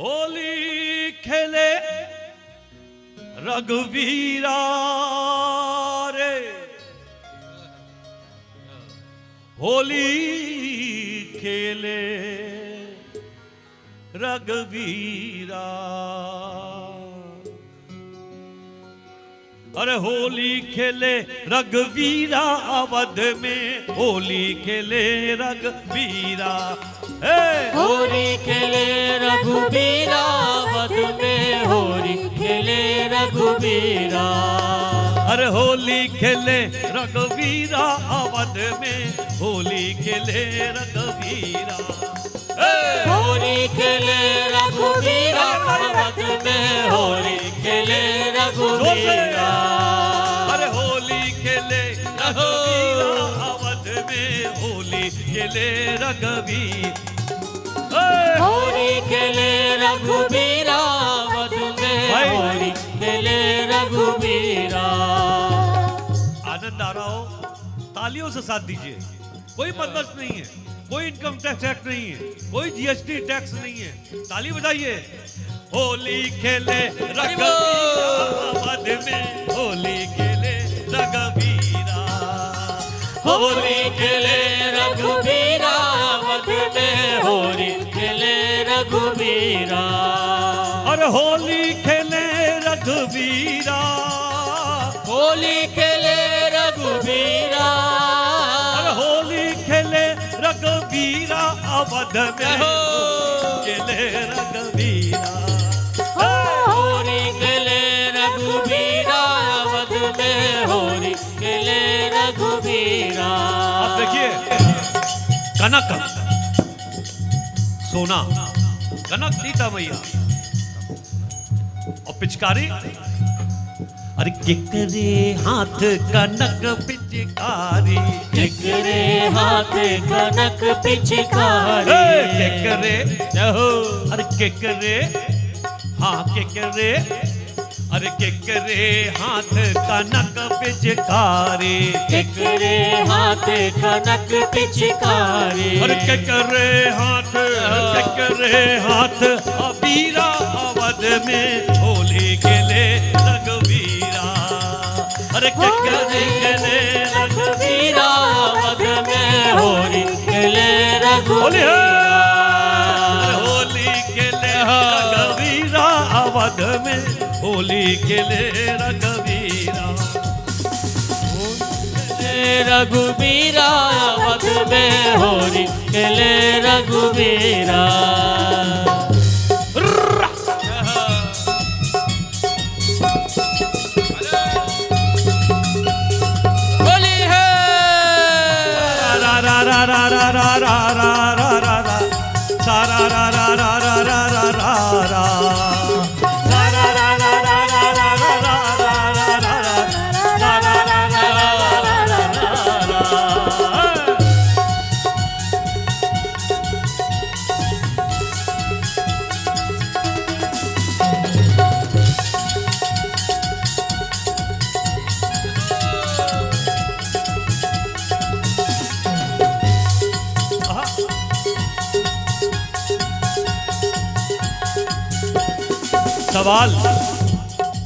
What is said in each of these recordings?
होली खेले रघुवीरा रे, होली खेले रघुवीरा। अरे होली खेले रघुवीरा अवध में, होली खेले रघुवीरा। होली खेले रघुवीरा अवध में, होली खेले रघुवीरा। अरे होली खेले रघुवीरा अवध में, होली खेले रघुवीरा। होली खेले रघुवीरा अवध में, होली खेले रघुवीरा। अरे होली खेले रघुवीरा अवध में, होली खेले रघुवीर। होली खेले रघुवीरा अवध में, होली खेले रघुवीरा। आनंद आ रहा हो, तालियों से साथ दीजिए। कोई बंदश नहीं है, कोई इनकम टैक्स एक्ट नहीं है, कोई जीएसटी टैक्स नहीं है। ताली बजाइए। होली खेले रघुवीरा अवध में, होली खेले रघुवीरा। होली खेले रघुवीरा अवध में, होली खेले रघुवीरा। और होली खेले रघुवीरा, होली खेले रघुवीरा। और होली खेले रघुवीरा अवध में, खेले रघुवीरा। होली खेले रघुवीरा अवध में, होली खेले रघुवीरा। अब देखिए, कनक सोना, कनक सीता मैया और पिचकारी। अरे किकरे हाथ कनक पिचकारी, किकरे हाथ कनक पिचकारी। किकरे अरे किकरे, हाँ किकरे। अरे किकरे हाथ कनक पिचकारी, किकरे हाथ कनक पिचकारी। अरे किकरे हाथ, किकरे हाथ अबीरा अवध में, होली खेले रघुवीरा। अरे किकरे खेले रघुवीरा अवध में, होली खेले रघुवीरा। होली खेले रघुवीरा अवध में, होली खेले रघुवीरा। रघुवीरा अवध में, होली खेले रघुवीरा। होली है रा रा रा रा रा रा रा रा रा रा रा, सारा रा रा रा रा रा रा रा रा, सारा रा रा रा रा रा रा रा रा रा रा, सारा रा रा रा रा रा रा रा।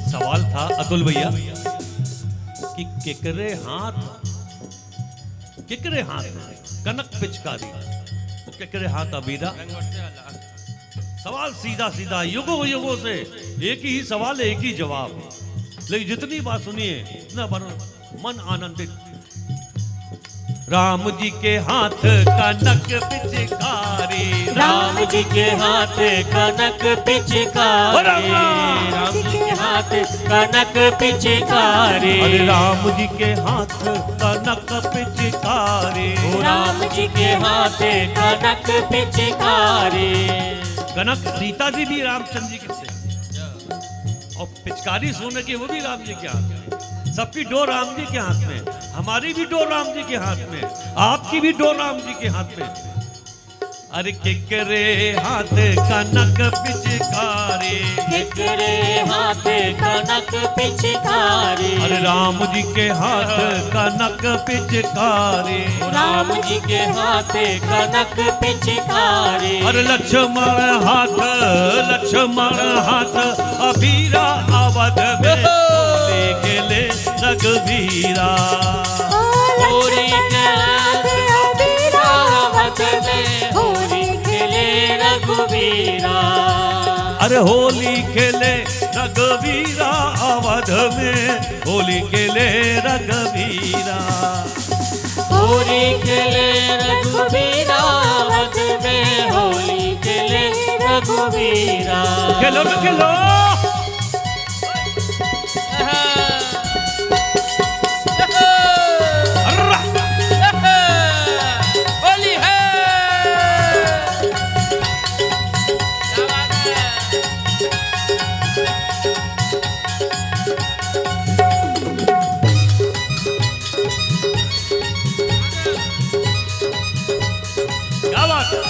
सवाल था अतुल भैया कि किकरे हाथ कनक पिचकारी, किकरे हाथ अबीरा। सवाल सीधा सीधा, युगों युगों से एक ही सवाल, एक ही जवाब। लेकिन जितनी बात सुनिए उतना मन आनंदित। राम जी के हाथ कनक पिचकारी, राम जी के हाथ कनक पिचकारी। राम जी के हाथ कनक पिचकारी। अरे राम जी के हाथ कनक पिचकारी। राम जी के हाथ कनक पिचकारी। कनक सीता जी भी रामचंद्र जी के से, और पिचकारी सोने की वो भी राम जी के हाथ में। सबकी डोर राम जी के हाथ में, हमारी भी डोर राम जी के हाथ में, आपकी भी डोर राम जी के हाथ में। अरे केकरे हाथ कनक पिचकारी, केकरे हाथ कनक पिचकारी। अरे राम जी के हाथ कनक पिचकारी, राम जी के हाथ कनक पिचकारी। अरे लक्ष्मण हाथ अबीरा अवध में होली खेले रघुवीरा। होली के हाथ अबीरा अवध में होली खेले रघुवीरा। अरे होली खेले रघुवीरा अवध में होली खेले रघुवीरा। होली खेले रघुवीरा अवध में होली खेले रघुवीरा। खेलो न खेलो। होली है। क्या बात है?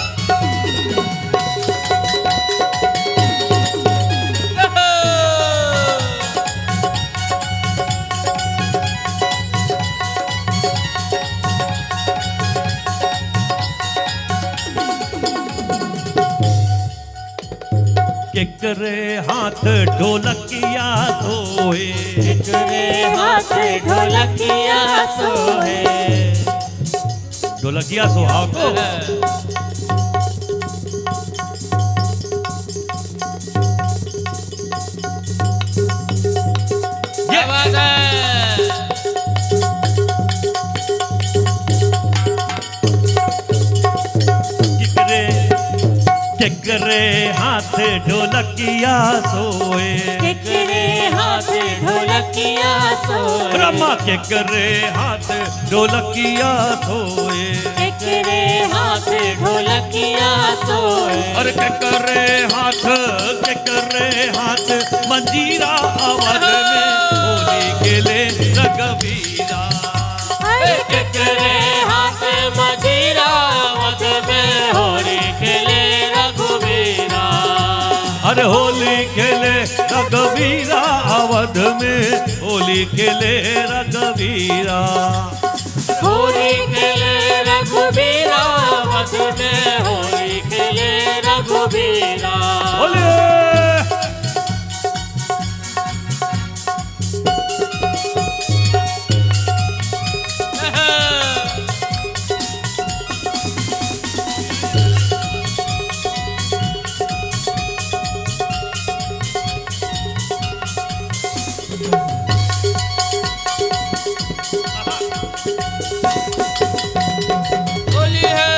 केकरे हाथ ढोलकिया सोए, केकरे हाथ ढोलकिया सोहे। ढोलकिया सोहाग को केकरे हाथ ढोलकिया सोए, केकरे हाथ ढोलकिया सोए। ब्रह्मा केकरे हाथ ढोलकिया सोए, केकरे हाथ ढोलकिया सोए। और केकरे हाथ मंजीरा अवध में होली खेले रघुवीरा। केकरे हाथ मंजीरा अवध में होली खेले रघुवीरा। अरे होली खेले रघुवीरा अवध में होली खेले रघुवीरा। होली खेले रघुवीरा अवध में होली खेले रघुवीरा। होली होली है।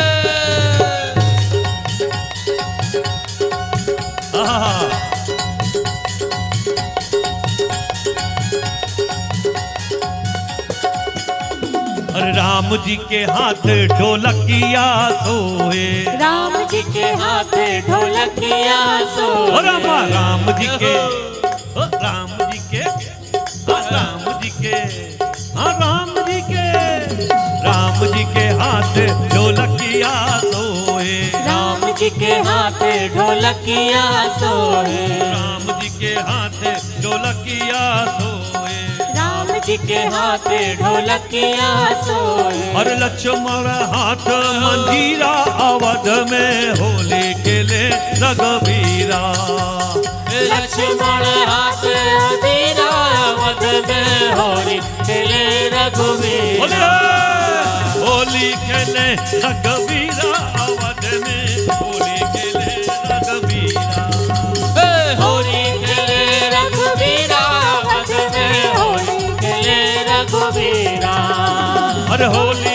अरे राम जी के हाथ ढोलकिया सोए, राम जी के हाथ ढोलकिया सोए। और राम जी के राम जी के राम जी के राम जी के हाथ ढोलकिया सोए, राम जी के हाथ ढोलकिया सोए। राम जी के हाथ ढोलकिया सोए। राम जी के हाथ ढोलकिया सोए। और लक्ष्मण हाथ मंजीरा अवध में होली खेले रघुवीरा। लक्ष्मण हाथ अबीरा अवध में होली खेले रघुवीरा। होली खेले रघुवीरा अवध में होली खेले रघुवीरा। होली खेले रघुवीरा अवध में होली खेले रघुवीरा। अरे होली